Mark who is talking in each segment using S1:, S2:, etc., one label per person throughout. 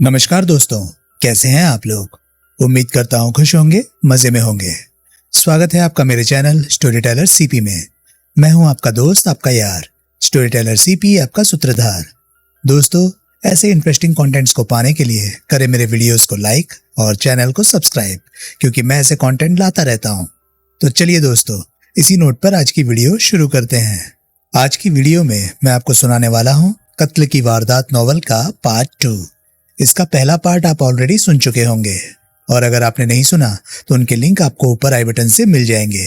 S1: नमस्कार दोस्तों। कैसे हैं आप लोग। उम्मीद करता हूं खुश होंगे, मजे में होंगे। स्वागत है आपका मेरे चैनल स्टोरी टेलर सीपी में। मैं हूं आपका दोस्त, आपका यार, स्टोरी टेलर सीपी, आपका सूत्रधार। दोस्तों, ऐसे इंटरेस्टिंग कंटेंट्स को पाने के लिए करें मेरे वीडियोस को लाइक और चैनल को सब्सक्राइब, क्योंकि मैं ऐसे कंटेंट लाता रहता हूं। तो चलिए दोस्तों, इसी नोट पर आज की वीडियो शुरू करते हैं। आज की वीडियो में मैं आपको सुनाने वाला हूं कत्ल की वारदात नॉवल का पार्ट 2। इसका पहला पार्ट आप ऑलरेडी सुन चुके होंगे, और अगर आपने नहीं सुना तो उनके लिंक आपको ऊपर आई बटन से मिल जाएंगे।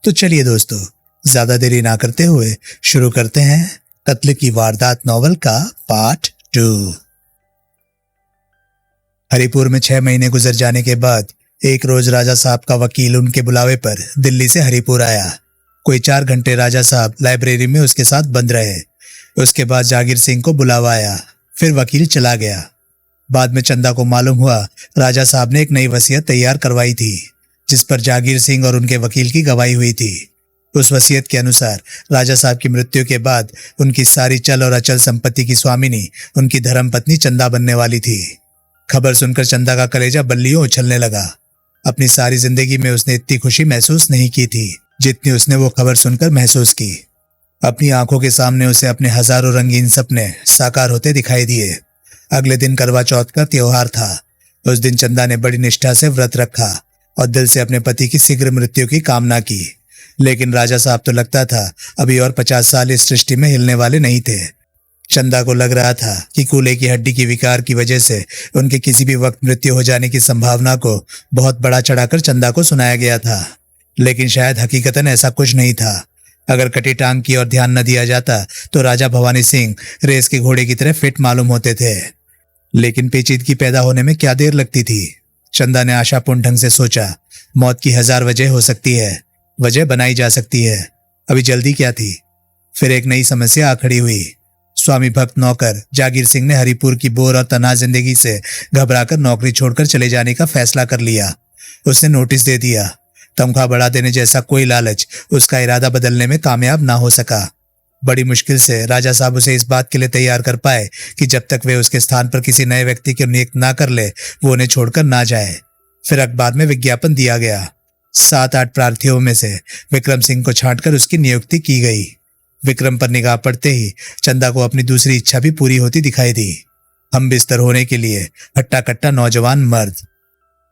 S1: तो चलिए दोस्तों, ज्यादा देरी ना करते हुए शुरू करते हैं कत्ल की वारदात नॉवल का पार्ट 2। हरिपुर में 6 महीने गुजर जाने के बाद एक रोज राजा साहब का वकील उनके बुलावे पर दिल्ली से हरिपुर आया। कोई 4 घंटे राजा साहब लाइब्रेरी में उसके साथ बंद रहे। उसके बाद जागीर सिंह को बुलावा आया, फिर वकील चला गया। बाद में चंदा को मालूम हुआ राजा साहब ने एक नई वसीयत तैयार करवाई थी, जिस पर जागीर सिंह और उनके वकील की गवाही हुई थी। उस वसीयत के अनुसार राजा साहब की मृत्यु के बाद उनकी सारी चल और अचल संपत्ति की स्वामिनी उनकी धर्मपत्नी चंदा बनने वाली थी। खबर सुनकर चंदा का कलेजा बल्लियों उछलने लगा। अपनी सारी जिंदगी में उसने इतनी खुशी महसूस नहीं की थी जितनी उसने वो खबर सुनकर महसूस की। अपनी आंखों के सामने उसे अपने हजारों रंगीन सपने साकार होते दिखाई दिए। अगले दिन करवा चौथ का त्योहार था। उस दिन चंदा ने बड़ी निष्ठा से व्रत रखा और दिल से अपने पति की शीघ्र मृत्यु की कामना की। लेकिन राजा साहब तो लगता था अभी और 50 साल इस सृष्टि में हिलने वाले नहीं थे। चंदा को लग रहा था कि कूल्हे की हड्डी की विकार की वजह से उनके किसी भी वक्त मृत्यु हो जाने की संभावना को बहुत बड़ा चढ़ाकर चंदा को सुनाया गया था। लेकिन शायद हकीकतन ऐसा कुछ नहीं था। अगर कटी टांग की ओर ध्यान न दिया जाता तो राजा भवानी सिंह रेस के घोड़े की तरह फिट मालूम होते थे। लेकिन पेचीदगी पैदा होने में क्या देर लगती थी। चंदा ने आशापूर्ण ढंग से सोचा, मौत की 1000 वजह हो सकती है, वजह बनाई जा सकती है, अभी जल्दी क्या थी। फिर एक नई समस्या आ खड़ी हुई। स्वामी भक्त नौकर जागीर सिंह ने हरिपुर की बोर और तनाव जिंदगी से घबराकर नौकरी छोड़कर चले जाने का फैसला कर लिया। उसने नोटिस दे दिया। तनख्वाह बढ़ा देने जैसा कोई लालच उसका इरादा बदलने में कामयाब ना हो सका। बड़ी मुश्किल से राजा साहब उसे इस बात के लिए तैयार कर पाए कि जब तक वे उसके स्थान पर किसी नए व्यक्ति को नियुक्त ना कर ले वो उन्हें छोड़कर ना जाए। फिर अखबार में विज्ञापन दिया गया। 7-8 प्रार्थियों में से विक्रम सिंह को छांटकर उसकी नियुक्ति की गई। विक्रम पर निगाह पड़ते ही चंदा को अपनी दूसरी इच्छा भी पूरी होती दिखाई दी। हम बिस्तर होने के लिए हट्टा कट्टा नौजवान मर्द।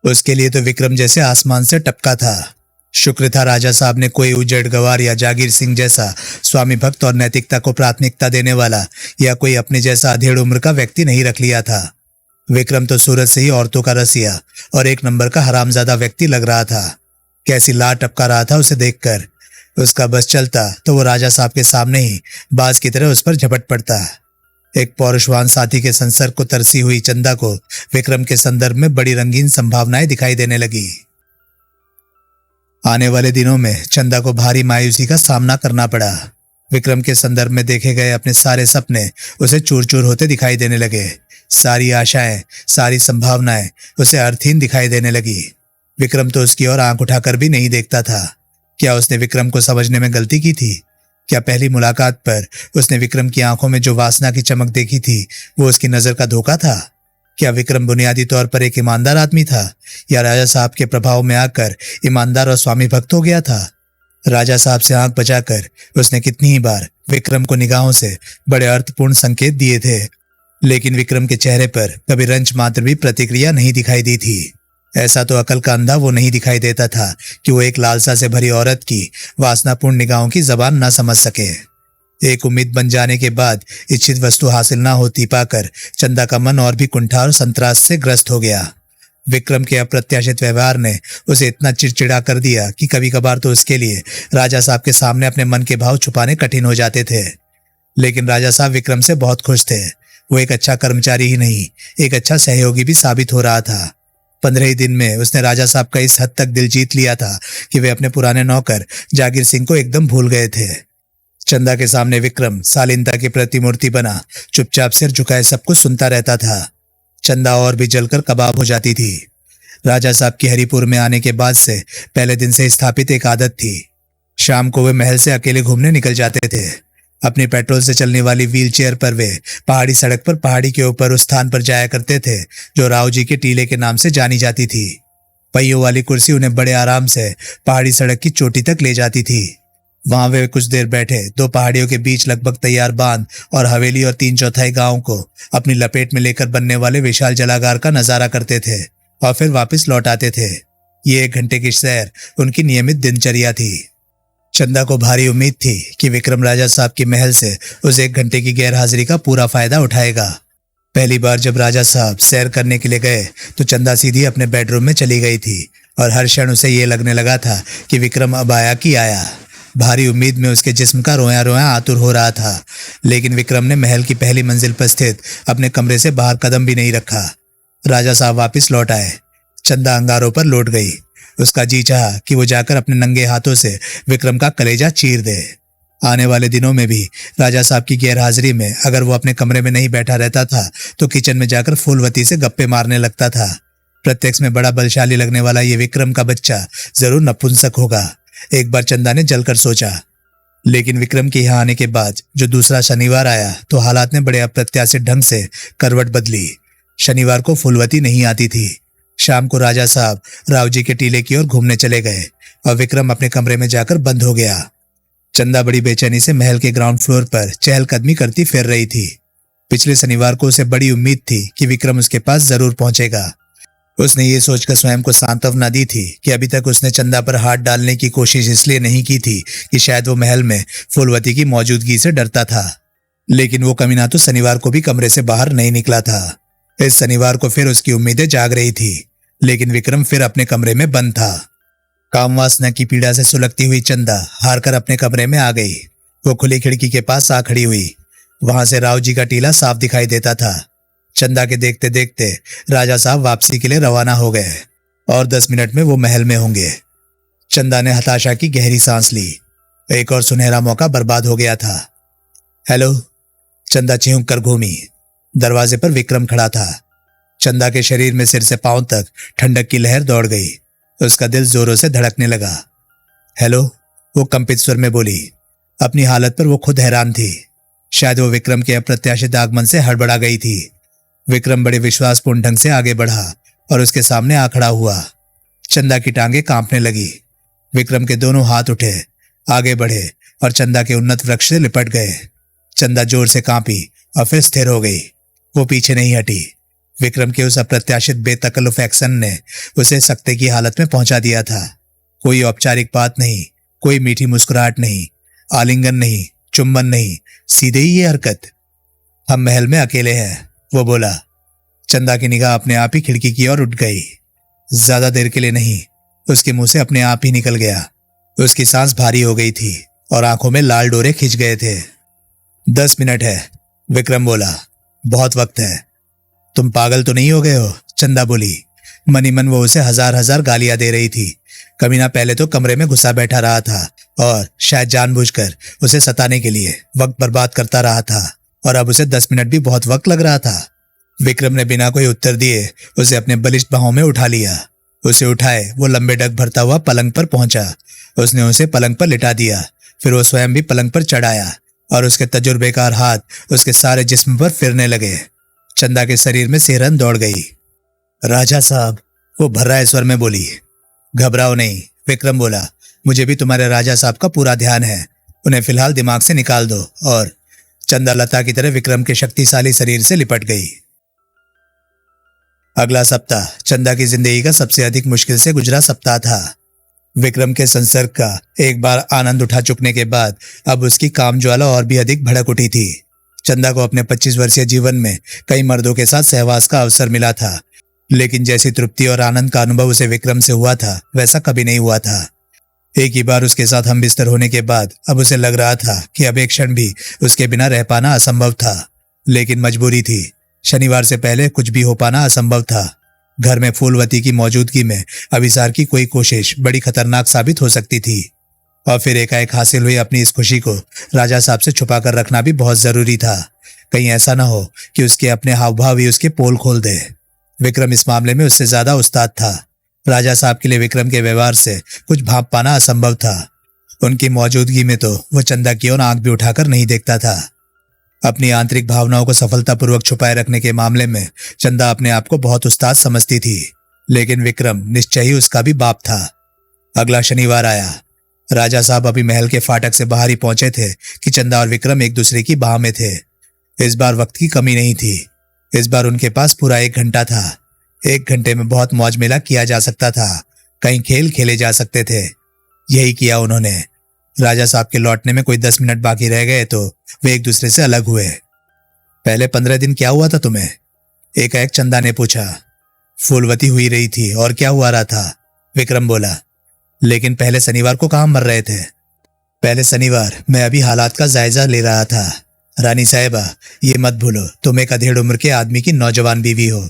S1: उसके लिए तो विक्रम जैसे आसमान से टपका था। शुक्र था राजा साहब ने कोई उजड़ गवार या जागीर सिंह जैसा स्वामी भक्त और नैतिकता को प्राथमिकता देने वाला या कोई अपने जैसा अधेड़ उम्र का व्यक्ति नहीं रख लिया था। विक्रम तो सूरत से ही औरतों का रसिया और एक नंबर का हरामजादा व्यक्ति लग रहा था। कैसी ला टपका रहा था उसे देखकर। उसका बस चलता तो वो राजा साहब के सामने ही बाज की तरह उस पर झपट पड़ता। एक पौरुषवान साथी के संसर्ग को तरसी हुई चंदा को विक्रम के संदर्भ में बड़ी रंगीन संभावनाएं दिखाई देने लगी। आने वाले दिनों में चंदा को भारी मायूसी का सामना करना पड़ा। विक्रम के संदर्भ में देखे गए अपने सारे सपने उसे चूर चूर होते दिखाई देने लगे। सारी आशाएं, सारी संभावनाएं उसे अर्थहीन दिखाई देने लगी। विक्रम तो उसकी ओर आंख उठाकर भी नहीं देखता था। क्या उसने विक्रम को समझने में गलती की थी? क्या पहली मुलाकात पर उसने विक्रम की आंखों में जो वासना की चमक देखी थी वो उसकी नजर का धोखा था? क्या विक्रम बुनियादी तौर पर एक ईमानदार आदमी था या राजा साहब के प्रभाव में आकर ईमानदार और स्वामी भक्त हो गया था? राजा साहब से आंख बचाकर उसने कितनी ही बार विक्रम को निगाहों से बड़े अर्थपूर्ण संकेत दिए थे, लेकिन विक्रम के चेहरे पर कभी रंच मात्र भी प्रतिक्रिया नहीं दिखाई दी थी। ऐसा तो अकल का अंधा वो नहीं दिखाई देता था कि वो एक लालसा से भरी औरत की वासनापूर्ण निगाहों की जबान ना समझ सके। एक उम्मीद बन जाने के बाद इच्छित वस्तु हासिल ना होती पाकर चंदा का मन और भी कुंठा और संतरास से ग्रस्त हो गया। विक्रम के अप्रत्याशित व्यवहार ने उसे इतना चिड़चिड़ा कर दिया कि कभी कभार तो उसके लिए राजा साहब के सामने अपने मन के भाव छुपाने कठिन हो जाते थे। लेकिन राजा साहब विक्रम से बहुत खुश थे। वो एक अच्छा कर्मचारी ही नहीं, एक अच्छा सहयोगी भी साबित हो रहा था। 15 ही दिन में उसने राजा साहब का इस हद तक दिल जीत लिया था कि वे अपने पुराने नौकर जागीर सिंह को एकदम भूल गए थे। चंदा के सामने विक्रम शालीनता की प्रतिमूर्ति बना चुपचाप सिर झुकाए सब कुछ सुनता रहता था। चंदा और भी जलकर कबाब हो जाती थी। राजा साहब की हरिपुर में आने के बाद से पहले दिन से स्थापित एक आदत थी। शाम को वे महल से अकेले घूमने निकल जाते थे। अपनी पेट्रोल से चलने वाली व्हील चेयर पर वे पहाड़ी सड़क पर पहाड़ी के ऊपर उस स्थान पर जाया करते थे जो राव जी के टीले के नाम से जानी जाती थी। पहियों वाली कुर्सी उन्हें बड़े आराम से पहाड़ी सड़क की चोटी तक ले जाती थी। वहां वे कुछ देर बैठे दो पहाड़ियों के बीच लगभग तैयार बांध और हवेली और 3/4 गांव को अपनी लपेट में लेकर बनने वाले विशाल जलागार का नजारा करते थे और फिर वापस लौट आते थे। ये 1 घंटे की सैर उनकी नियमित दिनचर्या थी। चंदा को भारी उम्मीद थी कि विक्रम राजा साहब के महल से उस 1 घंटे की गैरहाजिरी का पूरा फायदा उठाएगा। पहली बार जब राजा साहब सैर करने के लिए गए तो चंदा सीधी अपने बेडरूम में चली गई थी और हर क्षण उसे ये लगने लगा था कि विक्रम अब आया कि आया। भारी उम्मीद में उसके जिस्म का रोया रोया आतुर हो रहा था, लेकिन विक्रम ने महल की पहली मंजिल पर स्थित अपने कमरे से बाहर कदम भी नहीं रखा। राजा साहब वापस लौट आए। चंदा अंगारों पर लौट गई। उसका जी चाहा कि वो जाकर अपने नंगे हाथों से विक्रम का कलेजा चीर दे। आने वाले दिनों में भी राजा साहब की गैरहाजिरी में अगर वो अपने कमरे में नहीं बैठा रहता था तो किचन में जाकर फूलवती से गप्पे मारने लगता था। प्रत्यक्ष में बड़ा बलशाली लगने वाला ये विक्रम का बच्चा जरूर नपुंसक होगा, एक बार चंदा ने जलकर सोचा। लेकिन विक्रम के यहाँ आने के बाद जो दूसरा शनिवार आया तो हालात ने बड़े अप्रत्याशित ढंग से करवट बदली। शनिवार को फूलवती नहीं आती थी। शाम को राजा साहब राव जी के टीले की ओर घूमने चले गए और विक्रम अपने कमरे में जाकर बंद हो गया। चंदा बड़ी बेचैनी से महल के ग्राउंड फ्लोर पर चहलकदमी करती फिर रही थी। पिछले शनिवार को उसे बड़ी उम्मीद थी कि विक्रम उसके पास जरूर पहुंचेगा। उसने ये सोचकर स्वयं को सांत्वना दी थी कि अभी तक उसने चंदा पर हाथ डालने की कोशिश इसलिए नहीं की थी कि शायद वो महल में फूलवती की मौजूदगी से डरता था। लेकिन वो कमीना तो शनिवार को भी कमरे से बाहर नहीं निकला था। इस शनिवार को फिर उसकी उम्मीदें जाग रही थी, लेकिन विक्रम फिर अपने कमरे में बंद था। काम वासना की पीड़ा से सुलगती हुई चंदा हार कर अपने कमरे में आ गई। वो खुली खिड़की के पास आ खड़ी हुई। वहां से राव जी का टीला साफ दिखाई देता था। चंदा के देखते देखते राजा साहब वापसी के लिए रवाना हो गए और 10 मिनट में वो महल में होंगे। चंदा ने हताशा की गहरी सांस ली। एक और सुनहरा मौका बर्बाद हो गया था। हेलो, चंदा चिहुक कर घूमी। दरवाजे पर विक्रम खड़ा था। चंदा के शरीर में सिर से पांव तक ठंडक की लहर दौड़ गई। उसका दिल जोरों से धड़कने लगा। हेलो, वो कंपित स्वर में बोली। अपनी हालत पर वो खुद हैरान थी। शायद वो विक्रम के अप्रत्याशित आगमन से हड़बड़ा गई थी। विक्रम बड़े विश्वासपूर्ण ढंग से आगे बढ़ा और उसके सामने आ खड़ा हुआ। चंदा की टांगें कांपने लगी। विक्रम के दोनों हाथ उठे, आगे बढ़े और चंदा के उन्नत वृक्ष से लिपट गए। चंदा जोर से कांपी और फिर स्थिर हो गई। वो पीछे नहीं हटी। विक्रम के उस अप्रत्याशित बेतकल्लुफ एक्शन ने उसे सख्ते की हालत में पहुंचा दिया था। कोई औपचारिक बात नहीं, कोई मीठी मुस्कुराहट नहीं, आलिंगन नहीं, चुंबन नहीं, सीधे ही ये हरकत। हम महल में अकेले हैं, वो बोला। चंदा की निगाह अपने आप ही खिड़की की ओर उठ गई। ज्यादा देर के लिए नहीं, उसके मुंह से अपने आप ही निकल गया। उसकी सांस भारी हो गई थी और आंखों में लाल डोरे खिंच गए थे। 10 मिनट है, विक्रम बोला। बहुत वक्त है। तुम पागल तो नहीं हो गए हो, चंदा बोली। मनी मन वो उसे हजार गालियां दे रही थी। कमीना पहले तो कमरे में घुसा बैठा रहा था और शायद जानबूझकर उसे सताने के लिए वक्त बर्बाद करता रहा था, और अब उसे 10 मिनट भी बहुत वक्त लग रहा था। विक्रम ने बिना कोई उत्तर दिए उसे अपने बलिष्ठ बाहों में उठा लिया। उसे उठाए वो लंबे डग भरता हुआ पलंग पर पहुंचा। उसने उसे पलंग पर लिटा दिया। फिर वो स्वयं भी पलंग पर चढ़ाया और उसके तजुर्बेकार हाथ उसके सारे जिस्म पर फिरने लगे। चंदा के शरीर में सिहरन दौड़ गई। राजा साहब, वो भर्राए स्वर में बोली। घबराओ नहीं, विक्रम बोला। मुझे भी तुम्हारे राजा साहब का पूरा ध्यान है। उन्हें फिलहाल दिमाग से निकाल दो। और चंदा लता की तरह विक्रम के शक्तिशाली शरीर से लिपट गई। अगला सप्ताह चंदा की जिंदगी का सबसे अधिक मुश्किल से गुजरा सप्ताह था। विक्रम के संसर्ग का एक बार आनंद उठा चुकने के बाद अब उसकी काम ज्वाला और भी अधिक भड़क उठी थी। चंदा को अपने 25 वर्षीय जीवन में कई मर्दों के साथ सहवास का अवसर मिला था, लेकिन जैसी तृप्ति और आनंद का अनुभव उसे विक्रम से हुआ था वैसा कभी नहीं हुआ था। एक ही बार उसके साथ हम बिस्तर होने के बाद अब उसे लग रहा था कि अब एक क्षण भी उसके बिना रह पाना असंभव था, लेकिन मजबूरी थी। शनिवार से पहले कुछ भी हो पाना असंभव था। घर में फूलवती की मौजूदगी में अभिसार की कोई कोशिश बड़ी खतरनाक साबित हो सकती थी। और फिर एकाएक हासिल हुई अपनी इस खुशी को राजा साहब से छुपा कर रखना भी बहुत जरूरी था। कहीं ऐसा ना हो कि उसके अपने हाव भाव ही उसके पोल खोल दे। विक्रम इस मामले में उससे ज्यादा उस्ताद था। राजा साहब के लिए विक्रम के व्यवहार से कुछ भाप पाना असंभव था। उनकी मौजूदगी में तो वो चंदा की ओर आंख भी उठाकर नहीं देखता था। अपनी आंतरिक भावनाओं को सफलतापूर्वक छुपाए रखने के मामले में चंदा अपने आप को बहुत उस्ताद समझती थी, लेकिन विक्रम निश्चय ही उसका भी बाप था। अगला शनिवार आया। राजा साहब अभी महल के फाटक से बाहर ही पहुंचे थे कि चंदा और विक्रम एक दूसरे की बाह में थे। इस बार वक्त की कमी नहीं थी। इस बार उनके पास पूरा 1 घंटा था। 1 घंटे में बहुत मौज मेला किया जा सकता था, कई खेल खेले जा सकते थे। यही किया उन्होंने। राजा साहब के लौटने में कोई 10 मिनट बाकी रह गए तो वे एक दूसरे से अलग हुए। पहले 15 दिन क्या हुआ था तुम्हें? एकाएक चंदा ने पूछा। फूलवती हुई रही थी और क्या हुआ रहा था, विक्रम बोला। लेकिन पहले शनिवार को कहाँ मर रहे थे? पहले शनिवार मैं अभी हालात का जायजा ले रहा था। रानी साहिबा, ये मत भूलो तुम एक अधेड़ उम्र के आदमी की नौजवान बीवी हो।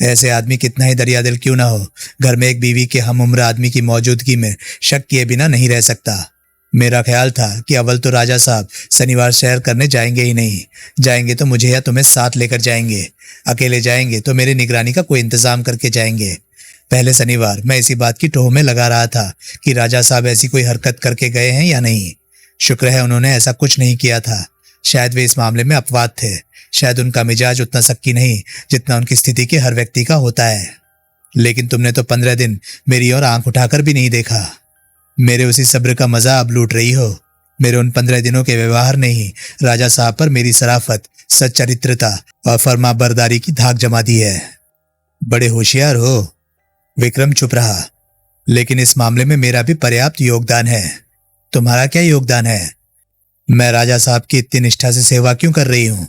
S1: ऐसे आदमी कितना ही दरिया दिल क्यों ना हो, घर में एक बीवी के हम उम्र आदमी की मौजूदगी में शक किए बिना नहीं रह सकता। मेरा ख्याल था कि अव्वल तो राजा साहब शनिवार सैर करने जाएंगे ही नहीं। जाएंगे तो मुझे या तुम्हें साथ लेकर जाएंगे। अकेले जाएंगे तो मेरी निगरानी का कोई इंतजाम करके जाएंगे। पहले शनिवार मैं इसी बात की टोह में लगा रहा था कि राजा साहब ऐसी कोई हरकत करके गए हैं या नहीं। शुक्र है उन्होंने ऐसा कुछ नहीं किया था। शायद वे इस मामले में अपवाद थे। शायद उनका मिजाज उतना सख्ती नहीं जितना उनकी स्थिति के हर व्यक्ति का होता है। लेकिन तुमने तो 15 दिन मेरी ओर आंख उठाकर भी नहीं देखा। मेरे उसी सब्र का मजा अब लूट रही हो। मेरे उन 15 दिनों के व्यवहार ने ही राजा साहब पर मेरी सराफत, सच्चरित्रता और फरमाबरदारी की धाक जमा दी है। बड़े होशियार हो। विक्रम चुप रहा। लेकिन इस मामले में मेरा भी पर्याप्त योगदान है। तुम्हारा क्या योगदान है? मैं राजा साहब की इतनी निष्ठा से सेवा क्यों कर रही हूं?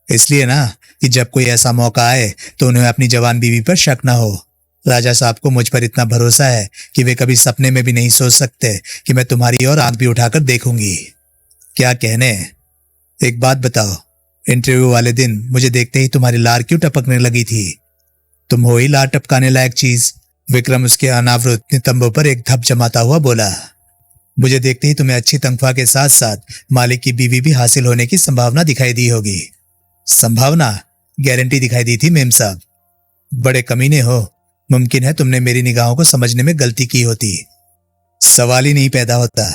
S1: इसलिए ना कि जब कोई ऐसा मौका आए तो उन्हें अपनी जवान बीवी पर शक ना हो। राजा साहब को मुझ पर इतना भरोसा है कि वे कभी सपने में भी नहीं सोच सकते कि मैं तुम्हारी ओर आंख भी उठाकर देखूंगी। क्या कहने? एक बात बताओ, इंटरव्यू वाले दिन मुझे देखते ही तुम्हारी लार क्यों टपकने लगी थी? तुम हो ही लार टपकाने लायक चीज। विक्रम उसके अनावृत नितंबों पर एक धप जमाता हुआ बोला। मुझे देखते ही तुम्हें अच्छी तनख्वाह के साथ साथ मालिक की बीवी भी हासिल होने की संभावना दिखाई दी होगी। संभावना? गारंटी दिखाई दी थी मेम साहब। बड़े कमीने हो। मुमकिन है तुमने मेरी निगाहों को समझने में गलती की होती। सवाल ही नहीं पैदा होता।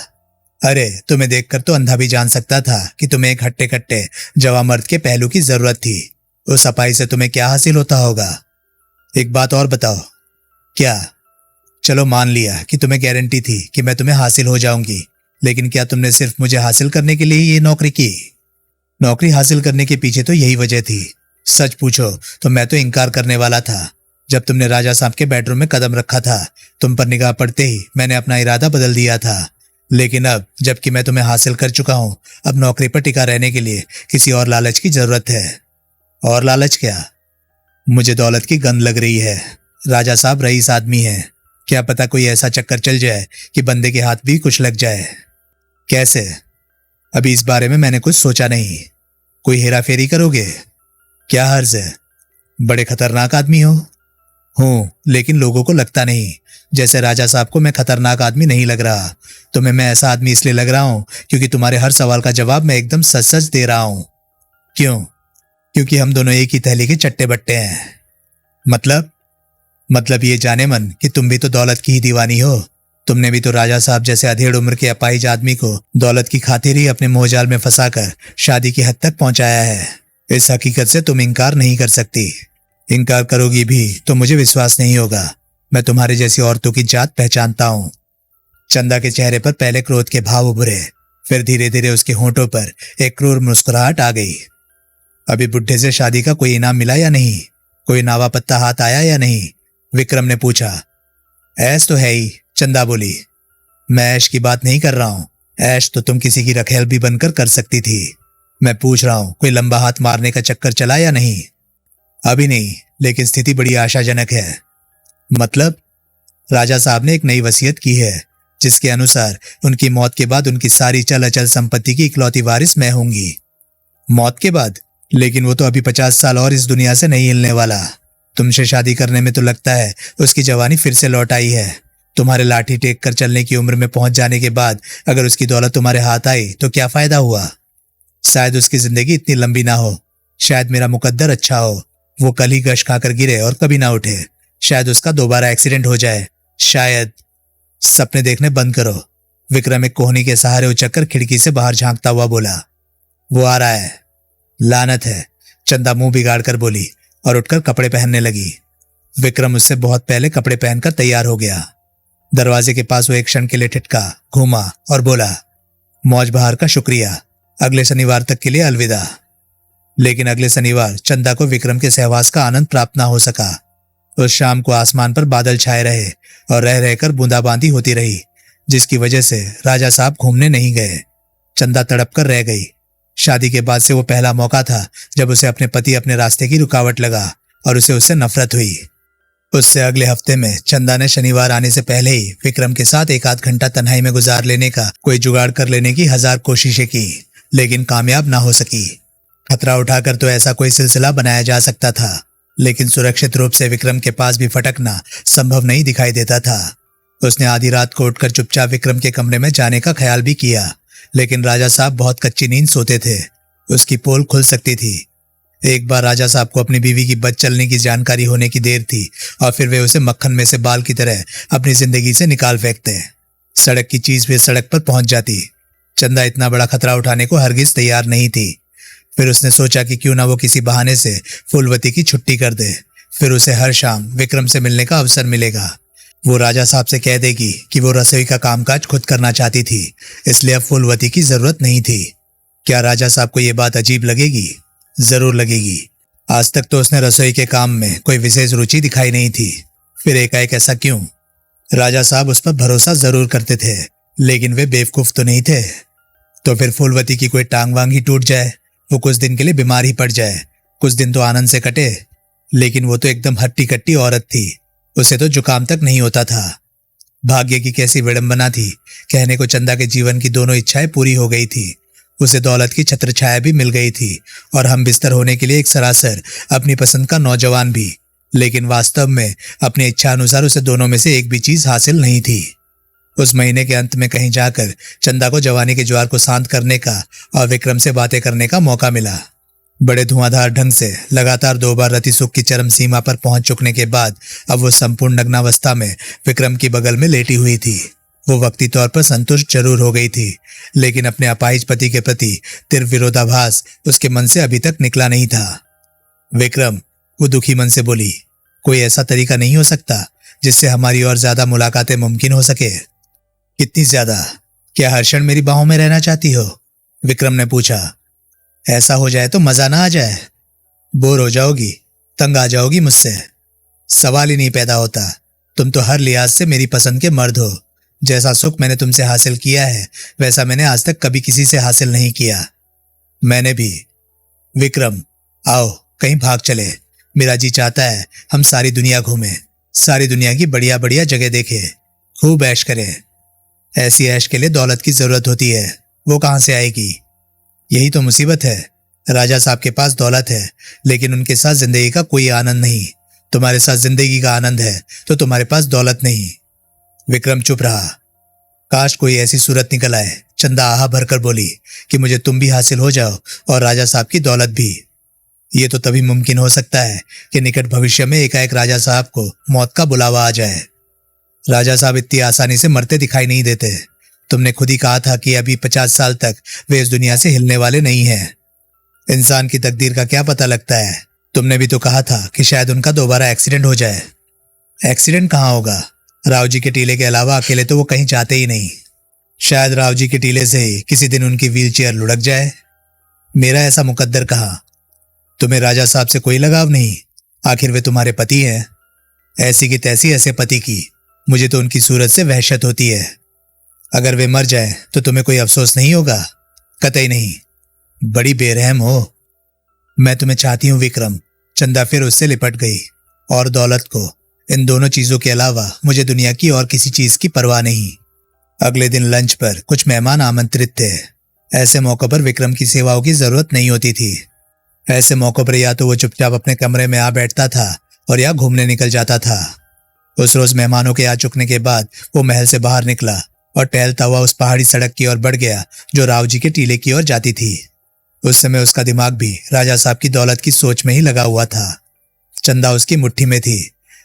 S1: अरे तुम्हें देखकर तो अंधा भी जान सकता था कि तुम्हें एक हट्टे कट्टे जवां मर्द के पहलू की जरूरत थी। उस सफाई से तुम्हें क्या हासिल होता होगा? एक बात और बताओ। क्या? चलो मान लिया कि तुम्हें गारंटी थी कि मैं तुम्हें हासिल हो जाऊंगी, लेकिन क्या तुमने सिर्फ मुझे हासिल करने के लिए ही ये नौकरी की? नौकरी हासिल करने के पीछे तो यही वजह थी। सच पूछो तो मैं तो इनकार करने वाला था। जब तुमने राजा साहब के बेडरूम में कदम रखा था, तुम पर निगाह पड़ते ही मैंने अपना इरादा बदल दिया था। लेकिन अब जबकि मैं तुम्हें हासिल कर चुका हूं, अब नौकरी पर टिका रहने के लिए किसी और लालच की जरूरत है। और लालच क्या? मुझे दौलत की गंध लग रही है। राजा साहब रईस आदमी है। क्या पता कोई ऐसा चक्कर चल जाए कि बंदे के हाथ भी कुछ लग जाए। कैसे? अभी इस बारे में मैंने कुछ सोचा नहीं। कोई हेरा फेरी करोगे? क्या हर्ज है? बड़े खतरनाक आदमी हो। हूं, लेकिन लोगों को लगता नहीं। जैसे राजा साहब को मैं खतरनाक आदमी नहीं लग रहा। तुम्हें मैं ऐसा आदमी इसलिए लग रहा हूं क्योंकि तुम्हारे हर सवाल का जवाब मैं एकदम सच सच दे रहा हूं। क्यों? क्योंकि हम दोनों एक ही थैली के चट्टे बट्टे हैं। मतलब ये जाने मन कि तुम भी तो दौलत की ही दीवानी हो। तुमने भी तो राजा साहब जैसे अधेड़ उम्र के अपाहिज आदमी को दौलत की खातिर ही अपने मोहजाल में फंसाकर शादी की हद तक पहुंचाया है। इस हकीकत से तुम इनकार नहीं कर सकती। इनकार करोगी भी तो मुझे विश्वास नहीं होगा। मैं तुम्हारे जैसी औरतों की जात पहचानता हूं। चंदा के चेहरे पर पहले क्रोध के भाव उभरे, फिर धीरे धीरे उसके होंठों पर एक क्रूर मुस्कुराहट आ गई। अभी बुढ़े से शादी का कोई इनाम मिला या नहीं? कोई नावा पत्ता हाथ आया या नहीं? विक्रम ने पूछा। ऐश तो है ही, चंदा बोली। मैं ऐश की बात नहीं कर रहा हूं। ऐश तो तुम किसी की रखेल भी बनकर कर सकती थी। मैं पूछ रहा हूं कोई लंबा हाथ मारने का चक्कर चला या नहीं? अभी नहीं, लेकिन स्थिति बड़ी आशाजनक है। मतलब? राजा साहब ने एक नई वसीयत की है जिसके अनुसार उनकी मौत के बाद उनकी सारी चल अचल संपत्ति की इकलौती वारिस मैं होंगी। मौत के बाद? लेकिन वो तो अभी 50 साल और इस दुनिया से नहीं हिलने वाला। तुमसे शादी करने में तो लगता है उसकी जवानी फिर से लौट आई है। तुम्हारे लाठी टेक कर चलने की उम्र में पहुंच जाने के बाद अगर उसकी दौलत तुम्हारे हाथ आई तो क्या फायदा हुआ? शायद उसकी जिंदगी इतनी लंबी ना हो। शायद मेरा मुकद्दर अच्छा हो, वो कल ही गश खाकर गिरे और कभी ना उठे। शायद उसका दोबारा एक्सीडेंट हो जाए। शायद। सपने देखने बंद करो। विक्रम एक कोहनी के सहारे उचककर खिड़की से बाहर झांकता हुआ बोला, वो आ रहा है। लानत है, चंदा मुंह बिगाड़ कर बोली और उठकर कपड़े पहनने लगी। विक्रम उससे बहुत पहले कपड़े पहनकर तैयार हो गया। दरवाजे के पास वो एक क्षण के लिए ठिठका, घूमा और बोला, मौज बहार का शुक्रिया, अगले शनिवार तक के लिए अलविदा। लेकिन अगले शनिवार चंदा को विक्रम के सहवास का आनंद प्राप्त ना हो सका। उस शाम को आसमान पर बादल छाए रहे और रह रहकर बूंदाबांदी होती रही, जिसकी वजह से राजा साहब घूमने नहीं गए। चंदा तड़प कर रह गई। शादी के बाद से वो पहला मौका था जब उसे अपने पति अपने रास्ते की रुकावट लगा और उसे उससे नफरत हुई। उससे अगले हफ्ते में चंदा ने शनिवार आने से पहले ही विक्रम के साथ एक आध घंटा तन्हाई में गुजार लेने का कोई जुगाड़ कर लेने की 1000 कोशिशें की, लेकिन कामयाब ना हो सकी। खतरा उठाकर तो ऐसा कोई सिलसिला बनाया जा सकता था, लेकिन सुरक्षित रूप से विक्रम के पास भी फटकना संभव नहीं दिखाई देता था। उसने आधी रात को उठकर चुपचाप विक्रम के कमरे में जाने का ख्याल भी किया, लेकिन राजा साहब बहुत कच्ची नींद सोते थे। उसकी पोल खुल सकती थी। एक बार राजा साहब को अपनी बीवी की बद चलने की जानकारी होने की देर थी और फिर वे उसे मक्खन में से बाल की तरह अपनी जिंदगी से निकाल फेंकते। सड़क की चीज भी सड़क पर पहुंच जाती। चंदा इतना बड़ा खतरा उठाने को हरगिज तैयार नहीं थी। फिर उसने सोचा कि क्यों ना वो किसी बहाने से फूलवती की छुट्टी कर दे, फिर उसे हर शाम विक्रम से मिलने का अवसर मिलेगा। वो राजा साहब से कह देगी कि वो रसोई का कामकाज खुद करना चाहती थी, इसलिए अब फूलवती की जरूरत नहीं थी। क्या राजा साहब को ये बात अजीब लगेगी? जरूर लगेगी। आज तक तो उसने रसोई के काम में कोई विशेष रुचि दिखाई नहीं थी, फिर एकाएक ऐसा क्यों? राजा साहब उस पर भरोसा जरूर करते थे, लेकिन वे बेवकूफ तो नहीं थे। तो फिर फूलवती की कोई टांग वांग ही टूट जाए, वो कुछ दिन के लिए बीमार ही पड़ जाए, कुछ दिन तो आनंद से कटे। लेकिन वो तो एकदम हट्टी कट्टी औरत थी, उसे तो जुकाम तक नहीं होता था। भाग्य की कैसी विडंबना थी, कहने को चंदा के जीवन की दोनों इच्छाएं पूरी हो गई थी। उसे दौलत की छत्र छाया भी मिल गई थी और हम बिस्तर होने के लिए एक सरासर अपनी पसंद का नौजवान भी, लेकिन वास्तव में अपनी इच्छा अनुसार उसे दोनों में से एक भी चीज हासिल नहीं थी। उस महीने के अंत में कहीं जाकर चंदा को जवानी के ज्वार को शांत करने का और विक्रम से बातें करने का मौका मिला। बड़े धुआंधार ढंग से लगातार 2 बार रति सुख की चरम सीमा पर पहुंच चुकने के बाद अब वो संपूर्ण नग्नावस्था में विक्रम की बगल में लेटी हुई थी। वो वक्ती तौर पर संतुष्ट जरूर हो गई थी, लेकिन अपने अपाहिज पति के प्रति तीव्र विरोधाभास उसके मन से अभी तक निकला नहीं था। विक्रम, वो दुखी मन से बोली, कोई ऐसा तरीका नहीं हो सकता जिससे हमारी और ज्यादा मुलाकातें मुमकिन हो सके? कितनी ज्यादा? क्या हर क्षण मेरी बाहों में रहना चाहती हो? विक्रम ने पूछा। ऐसा हो जाए तो मजा ना आ जाए? बोर हो जाओगी, तंग आ जाओगी मुझसे? सवाल ही नहीं पैदा होता। तुम तो हर लिहाज से मेरी पसंद के मर्द हो। जैसा सुख मैंने तुमसे हासिल किया है वैसा मैंने आज तक कभी किसी से हासिल नहीं किया। मैंने भी। विक्रम, आओ कहीं भाग चले। मेरा जी चाहता है हम सारी दुनिया घूमें, सारी दुनिया की बढ़िया बढ़िया जगह देखें, खूब ऐश करें। ऐसी ऐश के लिए दौलत की जरूरत होती है, वो कहां से आएगी? यही तो मुसीबत है। राजा साहब के पास दौलत है, लेकिन उनके साथ जिंदगी का कोई आनंद नहीं। तुम्हारे साथ जिंदगी का आनंद है तो तुम्हारे पास दौलत नहीं। विक्रम चुप रहा। काश कोई ऐसी सूरत निकल आए, चंदा आहा भरकर बोली, कि मुझे तुम भी हासिल हो जाओ और राजा साहब की दौलत भी। ये तो तभी मुमकिन हो सकता है कि निकट भविष्य में एकाएक राजा साहब को मौत का बुलावा आ जाए। राजा साहब इतनी आसानी से मरते दिखाई नहीं देते। तुमने खुद ही कहा था कि अभी 50 साल तक वे इस दुनिया से हिलने वाले नहीं हैं। इंसान की तकदीर का क्या पता लगता है? तुमने भी तो कहा था कि शायद उनका दोबारा एक्सीडेंट हो जाए। एक्सीडेंट कहाँ होगा? राव जी के टीले के अलावा अकेले तो वो कहीं जाते ही नहीं। शायद राव जी के टीले से ही किसी दिन उनकी व्हीलचेयर लुढ़क जाए। मेरा ऐसा मुकद्दर कहाँ? तुम्हें राजा साहब से कोई लगाव नहीं? आखिर वे तुम्हारे पति हैं। ऐसी की तैसी ऐसे पति की मुझे तो उनकी सूरत से वहशत होती है। अगर वे मर जाएं तो तुम्हें कोई अफसोस नहीं होगा? कतई नहीं। बड़ी बेरहम हो। मैं तुम्हें चाहती हूँ विक्रम। चंदा फिर उससे लिपट गई। और दौलत को, इन दोनों चीजों के अलावा मुझे दुनिया की और किसी चीज की परवाह नहीं। अगले दिन लंच पर कुछ मेहमान आमंत्रित थे। ऐसे मौकों पर विक्रम की सेवाओं की जरूरत नहीं होती थी। ऐसे मौकों पर या तो वो चुपचाप अपने कमरे में आ बैठता था और या घूमने निकल जाता था। उस रोज मेहमानों के आ चुकने के बाद वो महल से बाहर निकला और टहलता हुआ उस पहाड़ी सड़क की ओर बढ़ गया जो राव जी के टीले की ओर जाती थी। उस समय उसका दिमाग भी राजा साहब की दौलत की सोच में ही लगा हुआ था। चंदा उसकी मुट्ठी में थी।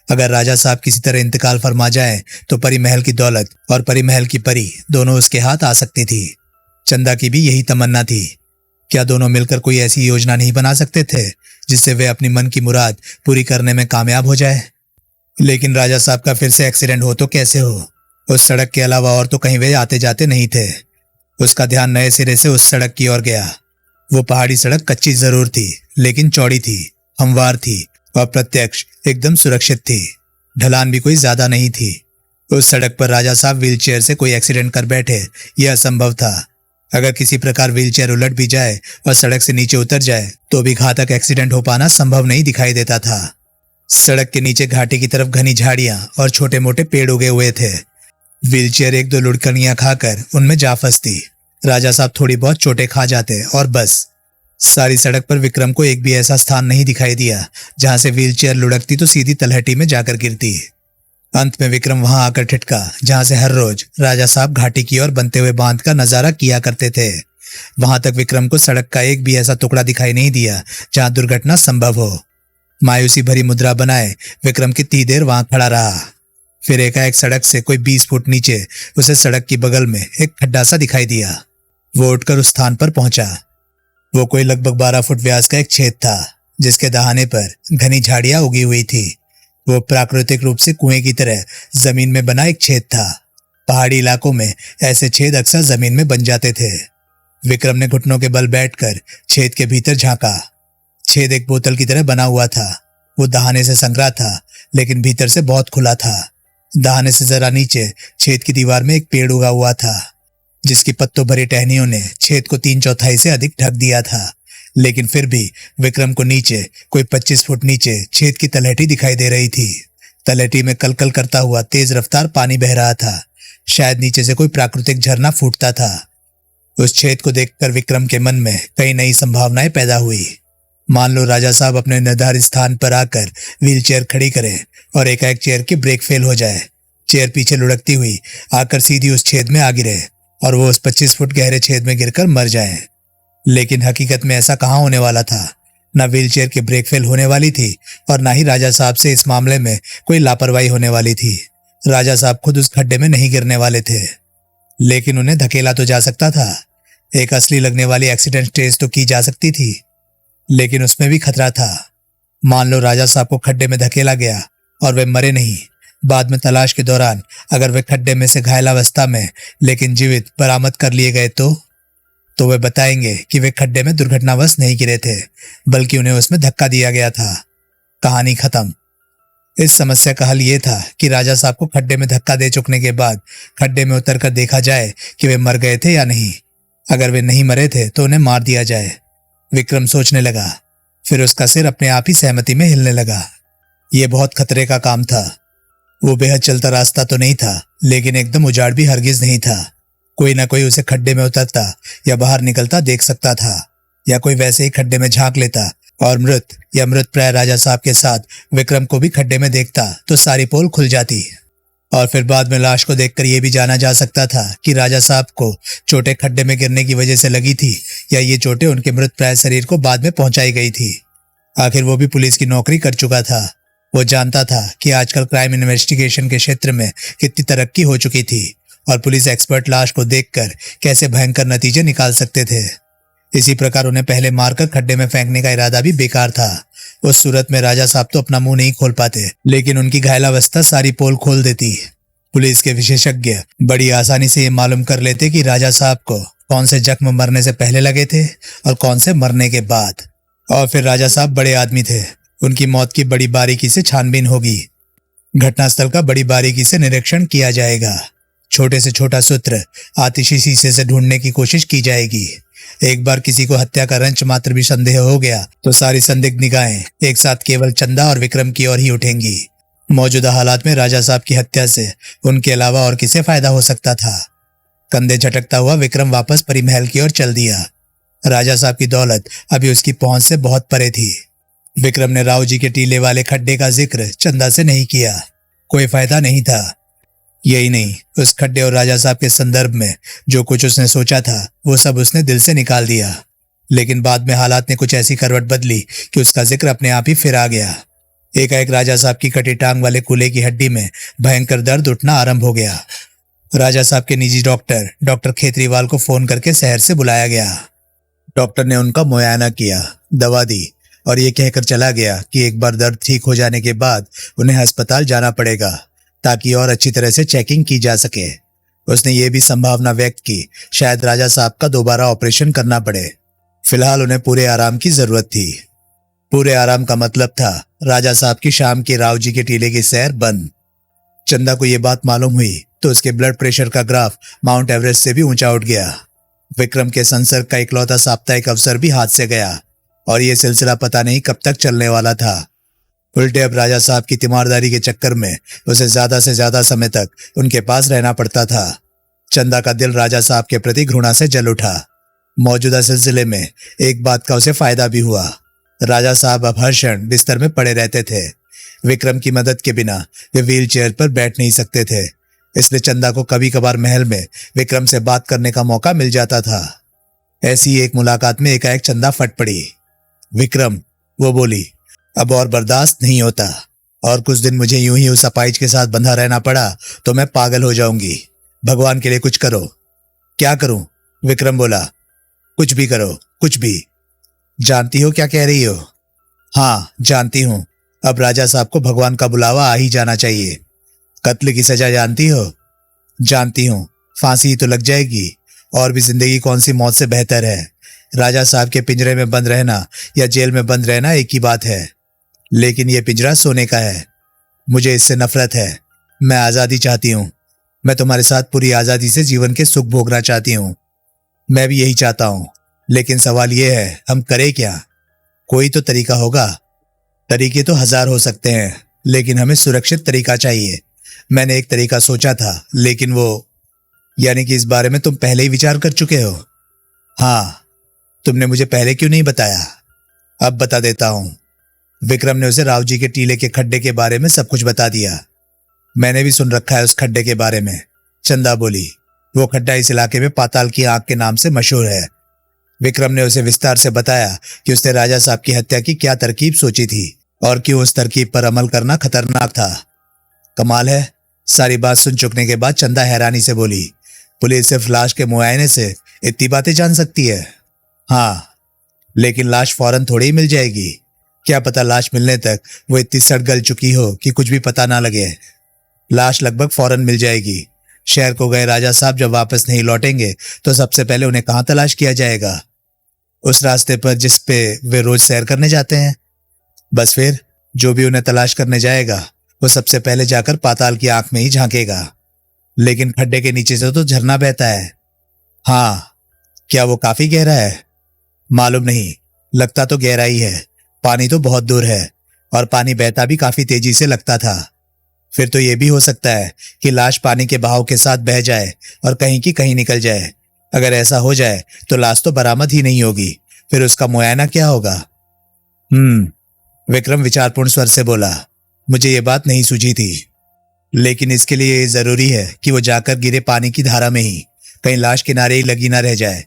S1: अगर राजा साहब किसी तरह इंतकाल फरमा जाए तो परी महल की दौलत और परी महल की परी दोनों उसके हाथ आ सकती थी। चंदा की भी यही तमन्ना थी। क्या दोनों मिलकर कोई ऐसी योजना नहीं बना सकते थे जिससे वे अपनी मन की मुराद पूरी करने में कामयाब हो जाए? लेकिन राजा साहब का फिर से एक्सीडेंट हो तो कैसे हो? उस सड़क के अलावा और तो कहीं वे आते जाते नहीं थे। उसका ध्यान नए सिरे से उस सड़क की ओर गया। वो पहाड़ी सड़क कच्ची जरूर थी, लेकिन चौड़ी थी, हमवार थी और प्रत्यक्ष एकदम सुरक्षित थी। ढलान भी कोई ज्यादा नहीं थी। उस सड़क पर राजा साहब व्हीलचेयर से कोई एक्सीडेंट कर बैठे, यह असंभव था। अगर किसी प्रकार व्हीलचेयर उलट भी जाए और सड़क से नीचे उतर जाए तो भी घातक एक्सीडेंट हो पाना संभव नहीं दिखाई देता था। सड़क के नीचे घाटी की तरफ घनी झाड़ियां और छोटे मोटे पेड़ उगे हुए थे। व्हीलचेयर एक दो लुढ़कनियां खाकर उनमें जा फंसती। राजा साहब थोड़ी बहुत चोटें खा जाते और बस। सारी सड़क पर विक्रम को एक भी ऐसा स्थान नहीं दिखाई दिया जहां से व्हीलचेयर लुढ़कती तो सीधी तलहटी में जाकर गिरती। अंत में विक्रम वहां आकर ठिठका जहां से हर रोज राजा साहब घाटी की ओर बनते हुए बांध का नजारा किया करते थे। वहां तक विक्रम को सड़क का एक भी ऐसा टुकड़ा दिखाई नहीं दिया जहां दुर्घटना संभव हो। मायूसी भरी मुद्रा बनाए विक्रम कितनी देर वहां खड़ा रहा। फिर एकाएक सड़क से कोई 20 फुट नीचे उसे सड़क की बगल में एक खड्डा सा दिखाई दिया। वो उठकर उस स्थान पर पहुंचा। वो कोई लगभग 12 फुट व्यास का एक छेद था जिसके दहाने पर घनी झाड़ियां उगी हुई थी। वो प्राकृतिक रूप से कुएं की तरह जमीन में बना एक छेद था। पहाड़ी इलाकों में ऐसे छेद अक्सर जमीन में बन जाते थे। विक्रम ने घुटनों के बल बैठकर छेद के भीतर झांका। छेद एक बोतल की तरह बना हुआ था। वो दहाने से संकरा था, लेकिन भीतर से बहुत खुला था। दहाने से जरा नीचे छेद की दीवार में एक पेड़ उगा हुआ था जिसकी पत्तों भरी टहनियों ने छेद को 3/4 से अधिक ढक दिया था। लेकिन फिर भी विक्रम को नीचे कोई 25 फुट नीचे छेद की तलहटी दिखाई दे रही थी। तलहटी में कलकल करता हुआ तेज रफ्तार पानी बह रहा था। शायद नीचे से कोई प्राकृतिक झरना फूटता था। उस छेद को देखकर विक्रम के मन में कई नई संभावनाएं पैदा हुई। मान लो राजा साहब अपने निर्धारित स्थान पर आकर व्हीलचेयर खड़ी करें और एकाएक चेयर की ब्रेक फेल हो जाए। चेयर पीछे लुढ़कती हुई आकर सीधी उस छेद में आ गिरे और वो उस 25 फुट गहरे छेद में गिरकर मर जाए। लेकिन हकीकत में ऐसा कहाँ होने वाला था। न व्हीलचेयर की ब्रेक फेल होने वाली थी और न ही राजा साहब से इस मामले में कोई लापरवाही होने वाली थी। राजा साहब खुद उस खड्डे में नहीं गिरने वाले थे, लेकिन उन्हें धकेला तो जा सकता था। एक असली लगने वाली एक्सीडेंट टेस्ट तो की जा सकती थी, लेकिन उसमें भी खतरा था। मान लो राजा साहब को खड्डे में धकेला गया और वे मरे नहीं। बाद में तलाश के दौरान अगर वे खड्डे में से घायलावस्था में लेकिन जीवित बरामद कर लिए गए तो वे बताएंगे कि वे खड्डे में दुर्घटनावश नहीं गिरे थे, बल्कि उन्हें उसमें धक्का दिया गया था। कहानी खत्म। इस समस्या का हल ये था कि राजा साहब को खड्डे में धक्का दे चुकने के बाद खड्डे में उतरकर देखा जाए कि वे मर गए थे या नहीं। अगर वे नहीं मरे थे तो उन्हें मार दिया जाए। विक्रम सोचने लगा। फिर उसका सिर अपने आप ही सहमति में हिलने लगा। यह बहुत खतरे का काम था। वो बेहद चलता रास्ता तो नहीं था, लेकिन एकदम उजाड़ भी हरगिज नहीं था। कोई ना कोई उसे खड्डे में उतरता या बाहर निकलता देख सकता था, या कोई वैसे ही खड्डे में झांक लेता और मृत या मृत प्राय राजा साहब के साथ विक्रम को भी खड्डे में देखता तो सारी पोल खुल जाती। और फिर बाद में लाश को देखकर यह भी जाना जा सकता था कि राजा साहब को चोटें खड्डे में गिरने की वजह से लगी थी या ये चोटें उनके मृत प्राय शरीर को बाद में पहुंचाई गई थी। आखिर वो भी पुलिस की नौकरी कर चुका था। वो जानता था कि आजकल क्राइम इन्वेस्टिगेशन के क्षेत्र में कितनी तरक्की हो चुकी थी और पुलिस एक्सपर्ट लाश को देखकर कैसे भयंकर नतीजे निकाल सकते थे। इसी प्रकार उन्हें पहले मारकर खड्डे में फेंकने का इरादा भी बेकार था। उस सूरत में राजा साहब तो अपना मुंह नहीं खोल पाते, लेकिन उनकी घायलावस्था सारी पोल खोल देती। पुलिस के विशेषज्ञ बड़ी आसानी से ये मालूम कर लेते कि राजा साहब को कौन से जख्म मरने से पहले लगे थे और कौन से मरने के बाद। और फिर राजा साहब बड़े आदमी थे। उनकी मौत की बड़ी बारीकी से छानबीन होगी। घटनास्थल का बड़ी बारीकी से निरीक्षण किया जाएगा। छोटे से छोटा सूत्र आतिशी शीशे से ढूंढने की कोशिश की जाएगी। एक बार किसी को हत्या का रंच मात्र भी संदेह हो गया तो सारी संदिग्ध निगाहें एक साथ केवल चंदा और विक्रम की ओर ही उठेंगी। मौजूदा हालात में राजा साहब की हत्या से उनके अलावा और किसे फायदा हो सकता था। कंधे झटकता हुआ विक्रम वापस परी महल की ओर चल दिया। राजा साहब की दौलत अभी उसकी पहुंच से बहुत परे थी। विक्रम ने राव जी के टीले वाले खड्डे का जिक्र चंदा से नहीं किया। कोई फायदा नहीं था। यही नहीं, उस खड्डे और राजा साहब के संदर्भ में जो कुछ उसने सोचा था वो सब उसने दिल से निकाल दिया। लेकिन बाद में हालात ने कुछ ऐसी करवट बदली कि उसका जिक्र अपने आप ही फिर आ गया। एकाएक राजा साहब की कटी टांग वाले कूल्हे की हड्डी में भयंकर दर्द उठना आरंभ हो गया। राजा साहब के निजी डॉक्टर डॉक्टर खेतरीवाल को फोन करके शहर से बुलाया गया। डॉक्टर ने उनका मुआयना किया, दवा दी और ये कहकर चला गया कि एक बार दर्द ठीक हो जाने के बाद उन्हें अस्पताल जाना पड़ेगा ताकि और अच्छी तरह से चेकिंग की जा सके। उसने ये भी संभावना व्यक्त की शायद राजा साहब का दोबारा ऑपरेशन करना पड़े। फिलहाल उन्हें पूरे आराम की जरूरत थी। पूरे आराम का मतलब था राजा साहब की शाम की राव जी के टीले की सैर बंद। चंदा को यह बात मालूम हुई तो उसके ब्लड प्रेशर का ग्राफ माउंट एवरेस्ट से भी ऊंचा उठ गया। विक्रम के संसर्ग का इकलौता साप्ताहिक अवसर भी हाथ से गया और यह सिलसिला पता नहीं कब तक चलने वाला था। उल्टे अब राजा साहब की तीमारदारी के चक्कर में उसे ज्यादा से ज्यादा समय तक उनके पास रहना पड़ता था। चंदा का दिल राजा साहब के प्रति घृणा से जल उठा। मौजूदा सिलसिले में एक बात का उसे फायदा भी हुआ। राजा साहब अब हर क्षण बिस्तर में पड़े रहते थे। विक्रम की मदद के बिना वे व्हील चेयर पर बैठ नहीं सकते थे, इसलिए चंदा को कभी कभार महल में विक्रम से बात करने का मौका मिल जाता था। ऐसी एक मुलाकात में एकाएक चंदा फट पड़ी। विक्रम, वो बोली, अब और बर्दाश्त नहीं होता और कुछ दिन मुझे यूं ही उस अपाइज के साथ बंधा रहना पड़ा तो मैं पागल हो जाऊंगी। भगवान के लिए कुछ करो। क्या करूं? विक्रम बोला, कुछ भी करो, कुछ भी। जानती हो क्या कह रही हो? हाँ जानती हूं। अब राजा साहब को भगवान का बुलावा आ ही जाना चाहिए। कत्ल की सजा जानती हो? जानती हूं, फांसी ही तो लग जाएगी और भी जिंदगी कौन सी मौत से बेहतर है। राजा साहब के पिंजरे में बंद रहना या जेल में बंद रहना एक ही बात है, लेकिन यह पिंजरा सोने का है। मुझे इससे नफरत है। मैं आजादी चाहती हूं। मैं तुम्हारे साथ पूरी आजादी से जीवन के सुख भोगना चाहती हूं। मैं भी यही चाहता हूं, लेकिन सवाल यह है हम करें क्या? कोई तो तरीका होगा। तरीके तो हजार हो सकते हैं, लेकिन हमें सुरक्षित तरीका चाहिए। मैंने एक तरीका सोचा था, लेकिन वो, यानी कि इस बारे में तुम पहले ही विचार कर चुके हो? हाँ। तुमने मुझे पहले क्यों नहीं बताया? अब बता देता हूं। विक्रम ने उसे राव जी के टीले के खड्डे के बारे में सब कुछ बता दिया। मैंने भी सुन रखा है उस खड्डे के बारे में, चंदा बोली। वो खड्डा इस इलाके में पाताल की आंख के नाम से मशहूर है। विक्रम ने उसे विस्तार से बताया कि उसने राजा साहब की हत्या की क्या तरकीब सोची थी और क्यों उस तरकीब पर अमल करना खतरनाक था। कमाल है। सारी बात सुन चुकने के बाद चंदा हैरानी से बोली, पुलिस सिर्फ लाश के मुआयने से इतनी बातें जान सकती है? हाँ, लेकिन लाश फौरन थोड़ी ही मिल जाएगी। क्या पता लाश मिलने तक वो इतनी सड़ गल चुकी हो कि कुछ भी पता ना लगे। लाश लगभग फौरन मिल जाएगी। शहर को गए राजा साहब जब वापस नहीं लौटेंगे तो सबसे पहले उन्हें कहाँ तलाश किया जाएगा? उस रास्ते पर जिस पे वे रोज सैर करने जाते हैं। बस फिर जो भी उन्हें तलाश करने जाएगा वो सबसे पहले जाकर पाताल की आंख में ही झांकेगा। लेकिन खड्डे के नीचे से तो झरना बहता है। हाँ, क्या वो काफी गहरा है? मालूम नहीं, लगता तो गहरा ही है। पानी तो बहुत दूर है और पानी बहता भी काफी तेजी से लगता था। फिर तो यह भी हो सकता है कि लाश पानी के बहाव के साथ बह जाए और कहीं की कहीं निकल जाए। अगर ऐसा हो जाए तो लाश तो बरामद ही नहीं होगी। फिर उसका मुआयना क्या होगा? विक्रम विचारपूर्ण स्वर से बोला, मुझे ये बात नहीं सूझी थी, लेकिन इसके लिए जरूरी है कि वो जाकर गिरे पानी की धारा में ही, कहीं लाश किनारे ही लगी ना रह जाए।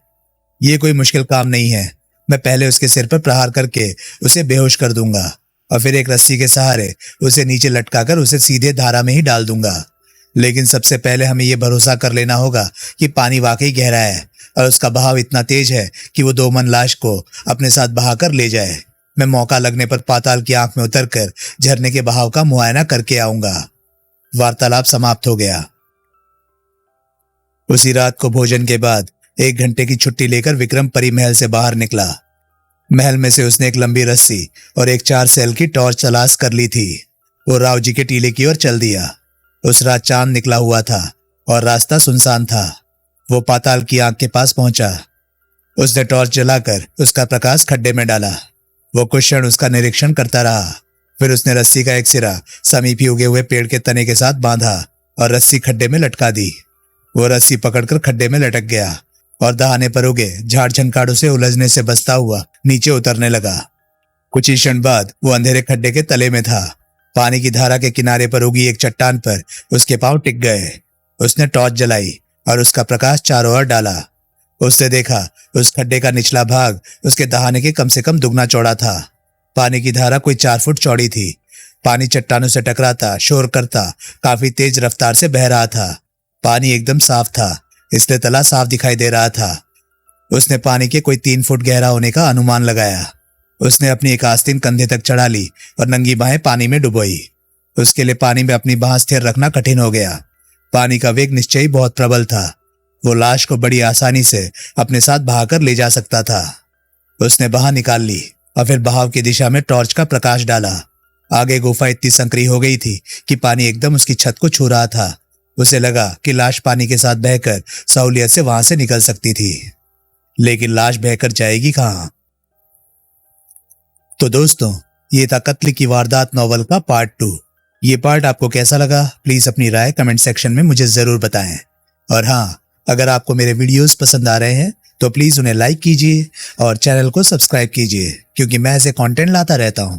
S1: ये कोई मुश्किल काम नहीं है। मैं पहले उसके सिर पर प्रहार करके उसे बेहोश कर दूंगा और फिर एक रस्सी के सहारे उसे नीचे लटकाकर उसे सीधे धारा में ही डाल दूंगा। लेकिन सबसे पहले हमें यह भरोसा कर लेना होगा कि पानी वाकई गहरा है और उसका बहाव इतना तेज है कि वो दो मन लाश को अपने साथ बहाकर ले जाए। मैं मौका लगने पर पाताल की आंख में उतरकर झरने के बहाव का मुआयना करके आऊंगा। वार्तालाप समाप्त हो गया। उसी रात को भोजन के बाद 1 घंटे की छुट्टी लेकर विक्रम परी महल से बाहर निकला। महल में से उसने एक लंबी रस्सी और एक 4 सेल की टॉर्च तलाश कर ली थी। वो राव जी के टीले की ओर चल दिया। उस रात चांद निकला हुआ था और रास्ता सुनसान था। वो पाताल की आंख के पास पहुंचा। उसने टॉर्च जलाकर उसका प्रकाश खड्डे में डाला। वो कुछ क्षण उसका निरीक्षण करता रहा। फिर उसने रस्सी का एक सिरा समीप ही उगे हुए पेड़ के तने के साथ बांधा और रस्सी खड्डे में लटका दी। वो रस्सी पकड़कर खड्डे में लटक गया और दहाने पर उगे झाड़ झंकाड़ों से उलझने से बचता हुआ नीचे उतरने लगा। कुछ ही क्षण बाद वो अंधेरे खड्डे के तले में था। पानी की धारा के किनारे पर उगी एक चट्टान पर उसके पांव टिक गए। उसने टॉर्च जलाई और उसका प्रकाश चारों ओर डाला। उसने देखा उस खड्डे का निचला भाग उसके दहाने के कम से कम दुगना चौड़ा था। पानी की धारा कोई 4 फुट चौड़ी थी। पानी चट्टानों से टकराता, शोर करता, काफी तेज रफ्तार से बह रहा था। पानी एकदम साफ था, इसलिए तला साफ दिखाई दे रहा था। उसने पानी के कोई 3 फुट गहरा होने का अनुमान लगाया। उसने अपनी एक आस्तीन कंधे तक चढ़ा ली और नंगी बाहें पानी में डुबोई। उसके लिए पानी में अपनी बाह स्थिर रखना कठिन हो गया। पानी का वेग निश्चय ही बहुत प्रबल था। वो लाश को बड़ी आसानी से अपने साथ बहाकर ले जा सकता था। उसने बाह निकाल ली और फिर बहाव की दिशा में टॉर्च का प्रकाश डाला। आगे गुफा इतनी संकरी हो गई थी कि पानी एकदम उसकी छत को छू रहा था। उसे लगा कि लाश पानी के साथ बहकर सहूलियत से वहां से निकल सकती थी, लेकिन लाश बहकर जाएगी कहां? तो दोस्तों, ये था कत्ल की वारदात नॉवल का पार्ट 2। ये पार्ट आपको कैसा लगा, प्लीज अपनी राय कमेंट सेक्शन में मुझे जरूर बताएं। और हाँ, अगर आपको मेरे वीडियोस पसंद आ रहे हैं तो प्लीज उन्हें लाइक कीजिए और चैनल को सब्सक्राइब कीजिए, क्योंकि मैं ऐसे कंटेंट लाता रहता हूं।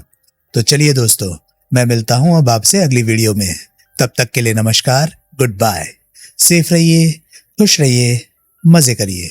S1: तो चलिए दोस्तों, मैं मिलता हूं अब आपसे अगली वीडियो में। तब तक के लिए नमस्कार, गुड बाय। सेफ रहिए, खुश रहिए, मजे करिए।